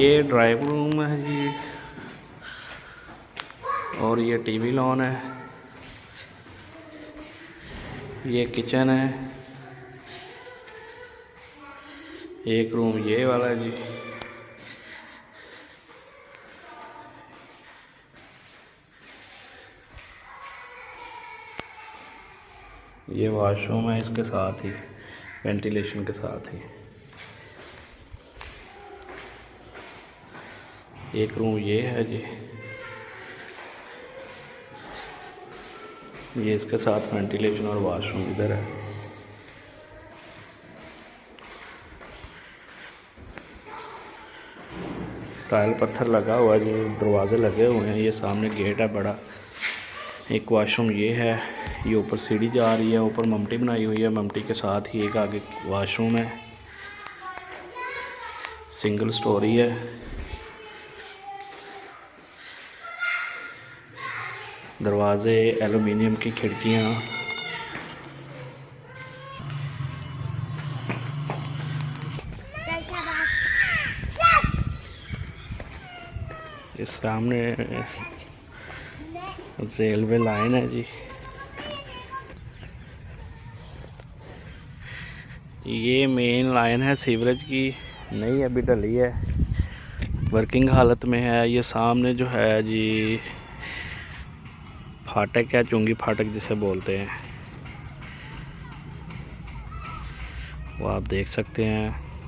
ये drawing room है जी, और ये टीवी लॉन है। ये किचन है। एक रूम ये वाला है जी। ये वॉशरूम है इसके साथ ही, वेंटिलेशन के साथ ही। एक रूम ये है जी, ये इसके साथ वेंटिलेशन और वॉशरूम इधर है। टाइल पत्थर लगा हुआ है जी, दरवाजे लगे हुए हैं। ये सामने गेट है बड़ा। एक वॉशरूम ये है। ये ऊपर सीढ़ी जा रही है, ऊपर ममटी बनाई हुई है। ममटी के साथ ही एक आगे वॉशरूम है, सिंगल स्टोरी है। दरवाजे एलुमिनियम की खिड़कियाँ। इस सामने रेलवे लाइन है जी। ये मेन लाइन है सीवरेज की, नई अभी डली है, वर्किंग हालत में है। ये सामने जो है जी फाटक है, चुंगी फाटक जिसे बोलते हैं, वो आप देख सकते हैं।